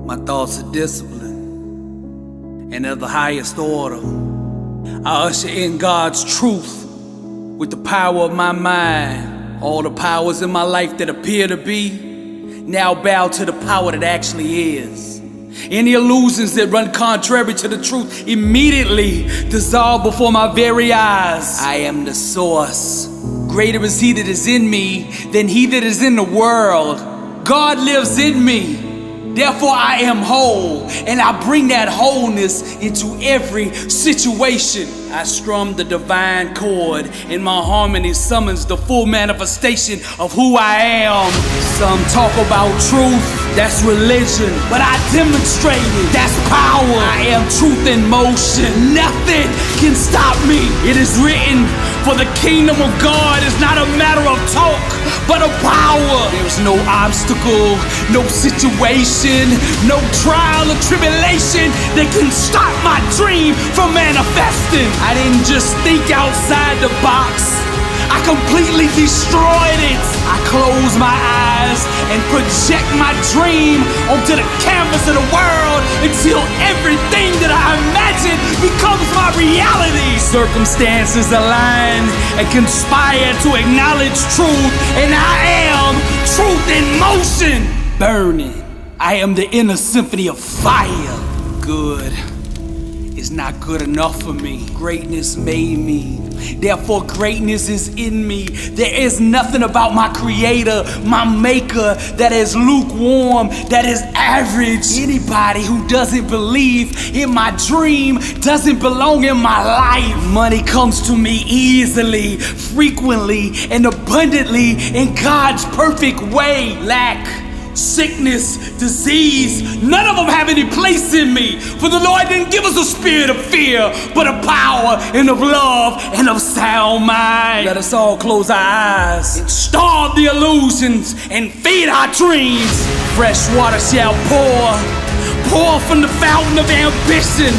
My thoughts are disciplined and of the highest order. I usher in God's truth with the power of my mind. All the powers in my life that appear to be now bow to the power that actually is. Any illusions that run contrary to the truth immediately dissolve before my very eyes. I am the source. Greater is he that is in me than he that is in the world. God lives in me. Therefore I am whole, and I bring that wholeness into every situation. I strum the divine chord, and my harmony summons the full manifestation of who I am. Some talk about truth, that's religion, but I demonstrate it, that's power. I am truth in motion, nothing can stop me. It is written, for the kingdom of God is not a matter of talk, but of power. There's no obstacle, no situation, no trial or tribulation that can stop my dream from manifesting. I didn't just think outside the box, I completely destroyed it. I close my eyes and project my dream onto the canvas of the world until everything that I imagine becomes my reality. Circumstances align and conspire to acknowledge truth, and I am truth in motion. Burning, I am the inner symphony of fire. Good is not good enough for me. Greatness made me. Therefore, greatness is in me. There is nothing about my creator, my maker, that is lukewarm, that is average. Anybody who doesn't believe in my dream doesn't belong in my life. Money comes to me easily, frequently, and abundantly in God's perfect way. Lack, sickness, disease, none of them have any place in me. For the Lord didn't give us a spirit of fear, but of power and of love and of sound mind. Let us all close our eyes and starve the illusions and feed our dreams. Fresh water shall pour from the fountain of ambition.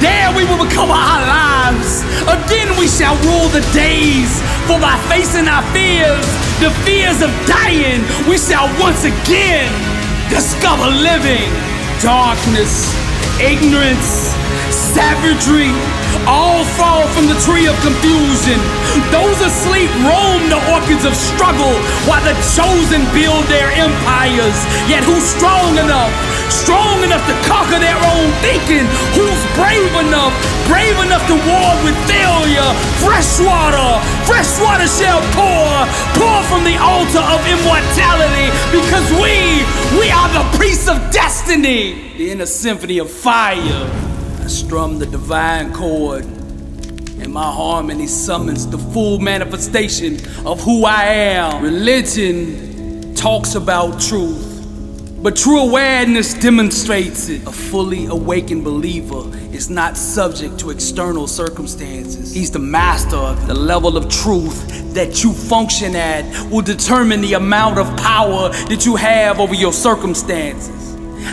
There we will become our lives. Again we shall rule the days. For by facing our fears, the fears of dying, we shall once again discover living. Darkness, ignorance, savagery, all fall from the tree of confusion. Those asleep roam the orchards of struggle, while the chosen build their empires. Yet who's strong enough to conquer their own thinking? Who's brave enough to war with failure? Fresh water shall pour from the altar of immortality, because we are the priests of destiny. The inner symphony of fire. I strum the divine chord, and my harmony summons the full manifestation of who I am. Religion talks about truth, but true awareness demonstrates it. A fully awakened believer is not subject to external circumstances. He's the master of it. The level of truth that you function at will determine the amount of power that you have over your circumstances.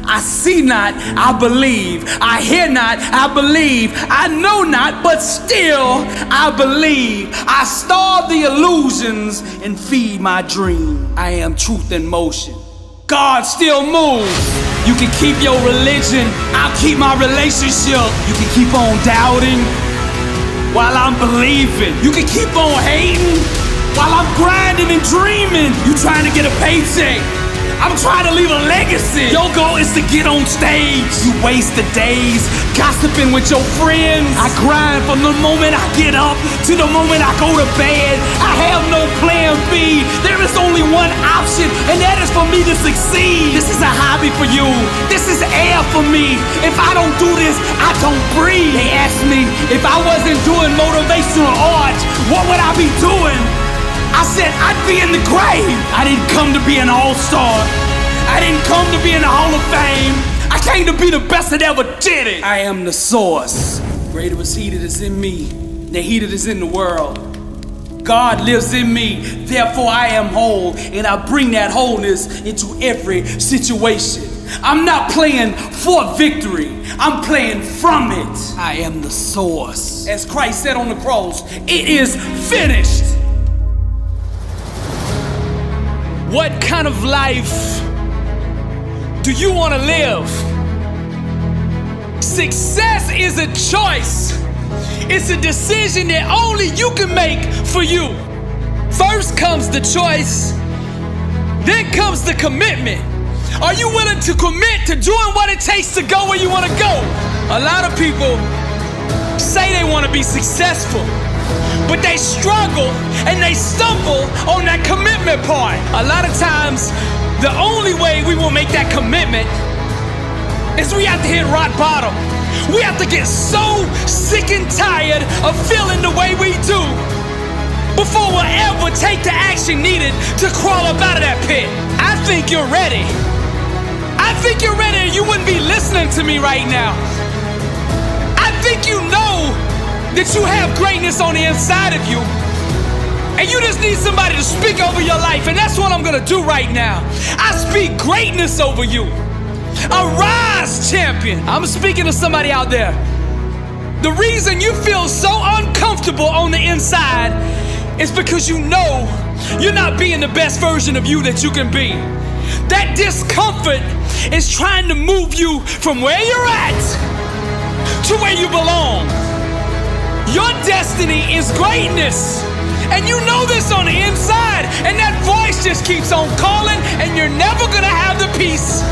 I see not, I believe. I hear not, I believe. I know not, but still I believe. I starve the illusions and feed my dream. I am truth in motion. God still moves. You can keep your religion, I'll keep my relationship. You can keep on doubting while I'm believing. You can keep on hating while I'm grinding and dreaming. You trying to get a paycheck, I'm trying to leave a legacy. Your goal is to get on stage. You waste the days gossiping with your friends. I grind from the moment I get up to the moment I go to bed. I have no plan B. There is only one option, and that is for me to succeed. This is a hobby for you. This is air for me. If I don't do this, I don't breathe. They asked me if I wasn't doing motivational art, what would I be doing? I said I'd be in the grave. I didn't come to be an all-star. I didn't come to be in the Hall of Fame. I came to be the best that ever did it. I am the source. Greater is he that is in me than he that is in the world. God lives in me, therefore I am whole, and I bring that wholeness into every situation. I'm not playing for victory, I'm playing from it. I am the source. As Christ said on the cross, it is finished. What kind of life do you want to live? Success is a choice. It's a decision that only you can make for you. First comes the choice, then comes the commitment. Are you willing to commit to doing what it takes to go where you want to go? A lot of people say they want to be successful, but they struggle and they stumble on that commitment part. A lot of times, the only way we will make that commitment is we have to hit rock bottom. We have to get so sick and tired of feeling the way we do before we'll ever take the action needed to crawl up out of that pit. I think you're ready. I think you're ready, or you wouldn't be listening to me right now. I think you know that you have greatness on the inside of you, and you just need somebody to speak over your life, and that's what I'm gonna do right now. I speak greatness over you. Arise, champion. I'm speaking to somebody out there. The reason you feel so uncomfortable on the inside is because you know you're not being the best version of you that you can be. That discomfort is trying to move you from where you're at to where you belong. Your destiny is greatness, and you know this on the inside, and that voice just keeps on calling, and you're never gonna have the peace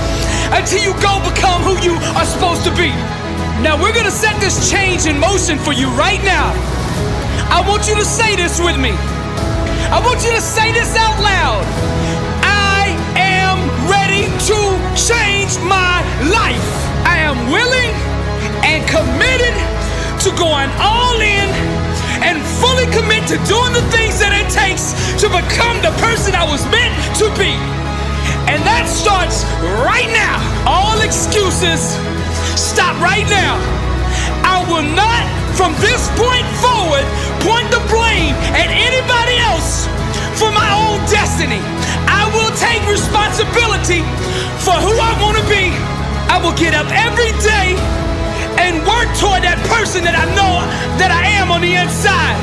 until you go become who you are supposed to be. Now we're gonna set this change in motion for you right now. I want you to say this with me. I want you to say this out loud. I am ready to change my life. I am willing and committed to going all in and fully commit to doing the things that it takes to become the person I was meant to be. And that starts right now. All excuses stop right now. I will not, from this point forward, point the blame at anybody else for my own destiny. I will take responsibility for who I want to be. I will get up every day and work toward that person that I know that I am on the inside.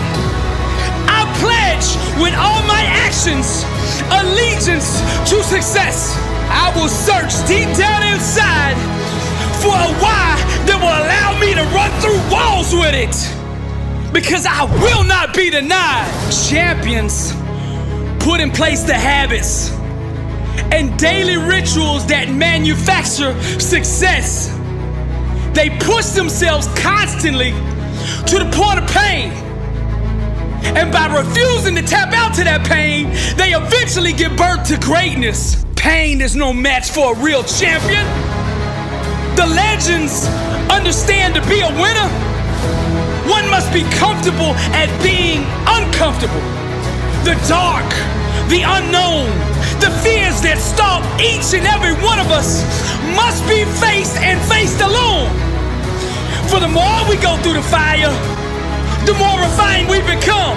I pledge with all my actions allegiance to success. I will search deep down inside for a why that will allow me to run through walls with it, because I will not be denied. Champions put in place the habits and daily rituals that manufacture success. They push themselves constantly to the point of pain. And by refusing to tap out to that pain, they eventually give birth to greatness. Pain is no match for a real champion. The legends understand to be a winner, one must be comfortable at being uncomfortable. The dark, the unknown, the fears that stalk each and every one of us must be faced and faced alone. For the more we go through the fire, the more refined we become.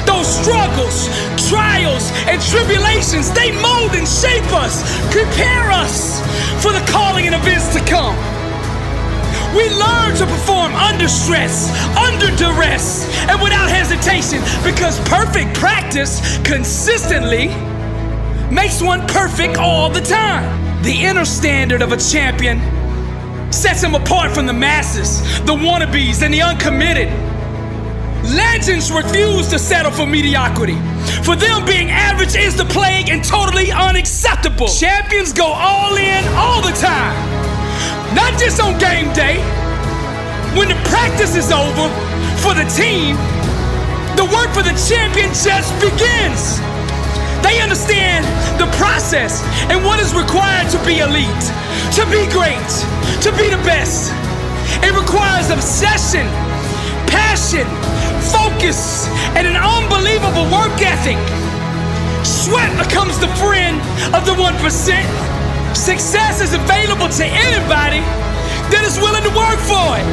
Those struggles, trials, and tribulations, they mold and shape us, prepare us for the calling and events to come. We learn to perform under stress, under duress, and without hesitation, because perfect practice consistently makes one perfect all the time. The inner standard of a champion sets him apart from the masses, the wannabes, and the uncommitted. Legends refuse to settle for mediocrity. For them, being average is the plague and totally unacceptable. Champions go all in all the time. Not just on game day. When the practice is over for the team, the work for the champion just begins. They understand the process and what is required to be elite, to be great, to be the best. It requires obsession, passion, focus, and an unbelievable work ethic. Sweat becomes the friend of the 1%. Success is available to anybody that is willing to work for it.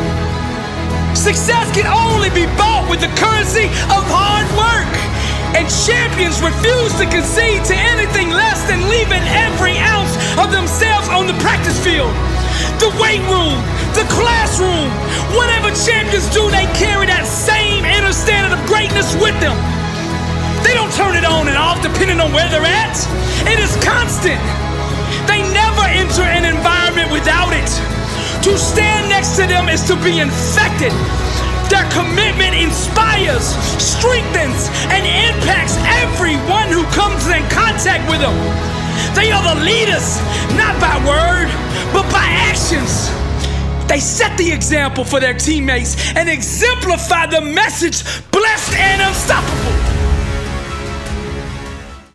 Success can only be bought with the currency of hard work. And champions refuse to concede to anything less than leaving every ounce of themselves on the practice field. The weight room, the classroom, whatever champions do, they carry that same inner standard of greatness with them. They don't turn it on and off depending on where they're at. It is constant. They never never enter an environment without it. To stand next to them is to be infected. Their commitment inspires, strengthens, and impacts everyone who comes in contact with them. They are the leaders, not by word, but by actions. They set the example for their teammates and exemplify the message, blessed and unstoppable.